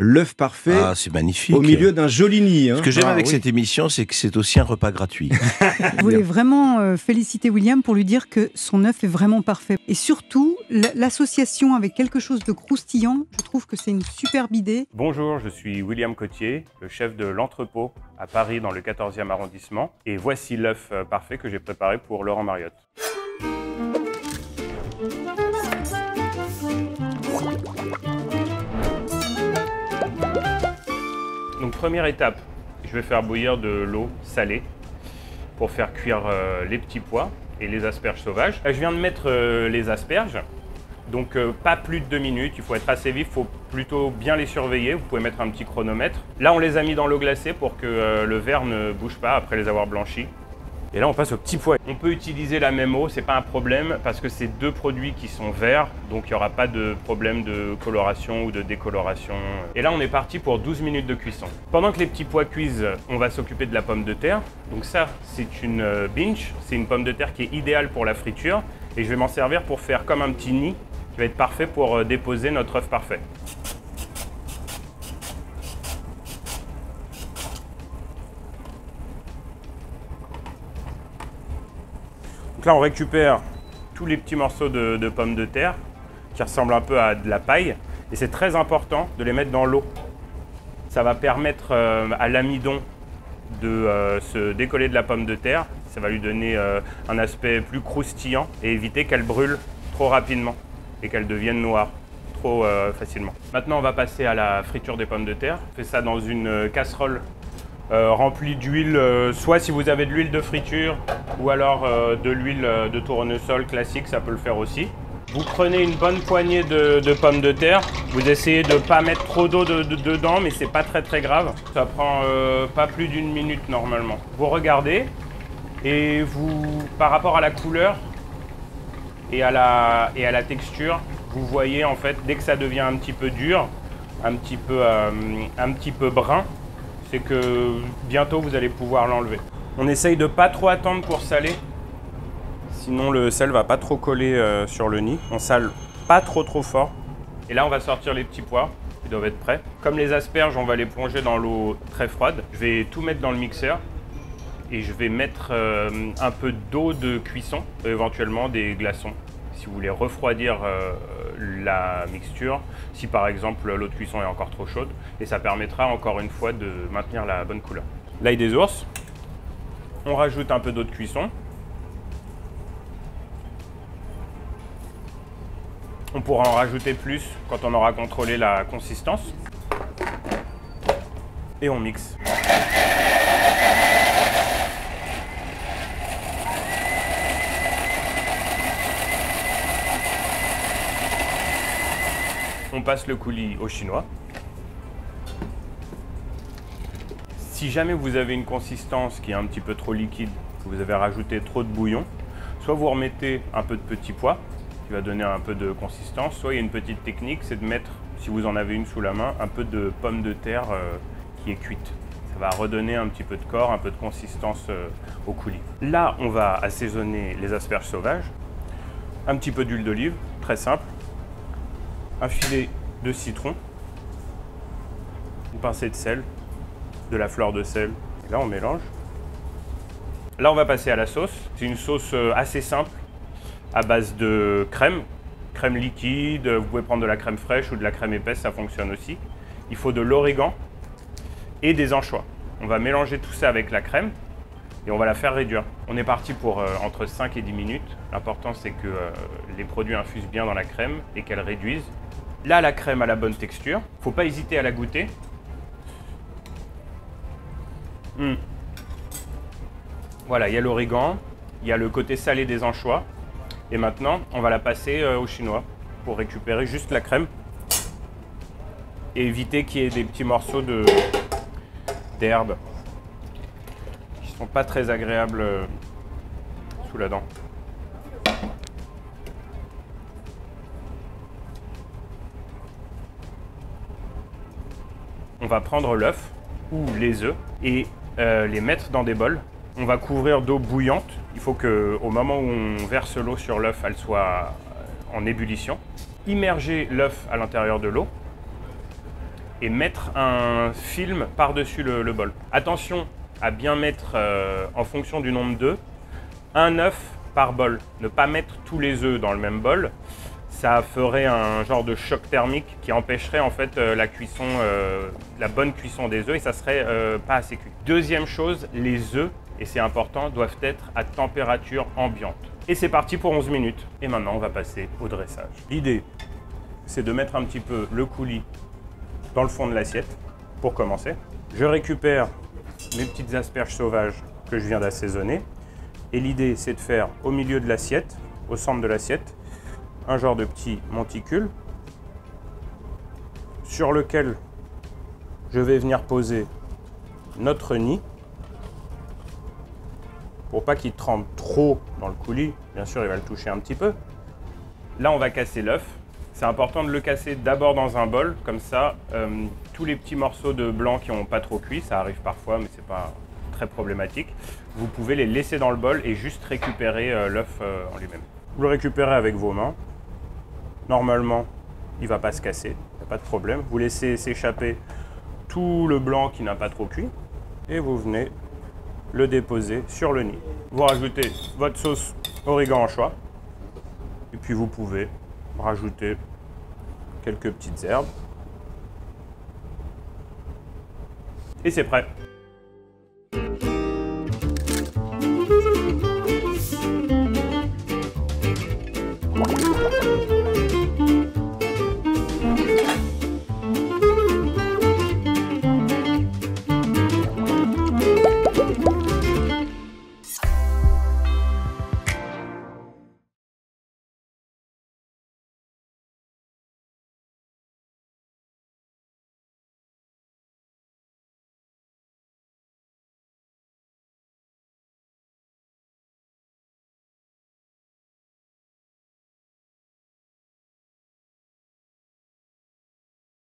L'œuf parfait c'est magnifique. au milieu d'un joli nid. Ce que j'aime avec cette émission, c'est que c'est aussi un repas gratuit. Je voulais vraiment féliciter William pour lui dire que son œuf est vraiment parfait. Et surtout, l'association avec quelque chose de croustillant, je trouve que c'est une superbe idée. Bonjour, je suis William Cotier, le chef de l'entrepôt à Paris dans le 14e arrondissement. Et voici l'œuf parfait que j'ai préparé pour Laurent Mariotte. Donc première étape, je vais faire bouillir de l'eau salée pour faire cuire les petits pois et les asperges sauvages. Là, je viens de mettre les asperges, donc pas plus de 2 minutes, il faut être assez vif, il faut plutôt bien les surveiller, vous pouvez mettre un petit chronomètre. Là on les a mis dans l'eau glacée pour que le verre ne bouge pas après les avoir blanchis. Et là on passe aux petits pois. On peut utiliser la même eau, c'est pas un problème parce que c'est deux produits qui sont verts, donc il n'y aura pas de problème de coloration ou de décoloration. Et là on est parti pour 12 minutes de cuisson. Pendant que les petits pois cuisent, on va s'occuper de la pomme de terre. Donc ça c'est une binge, c'est une pomme de terre qui est idéale pour la friture et je vais m'en servir pour faire comme un petit nid qui va être parfait pour déposer notre œuf parfait. Donc là, on récupère tous les petits morceaux de pommes de terre qui ressemblent un peu à de la paille. Et c'est très important de les mettre dans l'eau. Ça va permettre à l'amidon de se décoller de la pomme de terre. Ça va lui donner un aspect plus croustillant et éviter qu'elle brûle trop rapidement et qu'elle devienne noire trop facilement. Maintenant, on va passer à la friture des pommes de terre. On fait ça dans une casserole rempli d'huile, soit si vous avez de l'huile de friture ou alors de l'huile de tournesol classique, ça peut le faire aussi. Vous prenez une bonne poignée de pommes de terre, vous essayez de ne pas mettre trop d'eau dedans, mais c'est pas très grave. Ça prend pas plus d'1 minute normalement. Vous regardez et vous, par rapport à la couleur et à la texture, vous voyez en fait dès que ça devient un petit peu dur, un petit peu brun, c'est que bientôt vous allez pouvoir l'enlever. On essaye de pas trop attendre pour saler, sinon le sel va pas trop coller sur le nid. On sale pas trop fort. Et là on va sortir les petits pois, ils doivent être prêts. Comme les asperges, on va les plonger dans l'eau très froide. Je vais tout mettre dans le mixeur et je vais mettre un peu d'eau de cuisson, éventuellement des glaçons. Si vous voulez refroidir la mixture, si par exemple l'eau de cuisson est encore trop chaude, et ça permettra encore une fois de maintenir la bonne couleur. L'ail des ours, on rajoute un peu d'eau de cuisson. On pourra en rajouter plus quand on aura contrôlé la consistance. Et on mixe. On passe le coulis au chinois. Si jamais vous avez une consistance qui est un petit peu trop liquide, que vous avez rajouté trop de bouillon, soit vous remettez un peu de petits pois, qui va donner un peu de consistance, soit il y a une petite technique, c'est de mettre, si vous en avez une sous la main, un peu de pomme de terre qui est cuite. Ça va redonner un petit peu de corps, un peu de consistance au coulis. Là, on va assaisonner les asperges sauvages, un petit peu d'huile d'olive, très simple, un filet de citron, une pincée de sel, de la fleur de sel. Et là, on mélange. Là, on va passer à la sauce. C'est une sauce assez simple à base de crème liquide. Vous pouvez prendre de la crème fraîche ou de la crème épaisse, ça fonctionne aussi. Il faut de l'origan et des anchois. On va mélanger tout ça avec la crème et on va la faire réduire. On est parti pour entre 5 et 10 minutes. L'important, c'est que les produits infusent bien dans la crème et qu'elle réduise. Là, la crème a la bonne texture. Il ne faut pas hésiter à la goûter. Voilà, il y a l'origan, il y a le côté salé des anchois. Et maintenant, on va la passer au chinois pour récupérer juste la crème et éviter qu'il y ait des petits morceaux d'herbe qui ne sont pas très agréables sous la dent. On va prendre l'œuf ou les œufs et les mettre dans des bols. On va couvrir d'eau bouillante. Il faut qu'au moment où on verse l'eau sur l'œuf, elle soit en ébullition. Immerger l'œuf à l'intérieur de l'eau. et mettre un film par-dessus le bol. Attention à bien mettre, en fonction du nombre d'œufs, un œuf par bol. Ne pas mettre tous les œufs dans le même bol. Ça ferait un genre de choc thermique qui empêcherait en fait la cuisson, la bonne cuisson des œufs et ça serait pas assez cuit. Deuxième chose, les œufs, et c'est important, doivent être à température ambiante. Et c'est parti pour 11 minutes. Et maintenant, on va passer au dressage. L'idée, c'est de mettre un petit peu le coulis dans le fond de l'assiette pour commencer. Je récupère mes petites asperges sauvages que je viens d'assaisonner. Et l'idée, c'est de faire au milieu de l'assiette, au centre de l'assiette, un genre de petit monticule sur lequel je vais venir poser notre nid pour pas qu'il trempe trop dans le coulis. Bien sûr, il va le toucher un petit peu. Là, on va casser l'œuf. C'est important de le casser d'abord dans un bol, comme ça, tous les petits morceaux de blanc qui n'ont pas trop cuit, ça arrive parfois, mais c'est pas très problématique. Vous pouvez les laisser dans le bol et juste récupérer l'œuf en lui-même. Vous le récupérez avec vos mains. Normalement, il ne va pas se casser, il n'y a pas de problème. Vous laissez s'échapper tout le blanc qui n'a pas trop cuit et vous venez le déposer sur le nid. Vous rajoutez votre sauce origan anchois et puis vous pouvez rajouter quelques petites herbes et c'est prêt.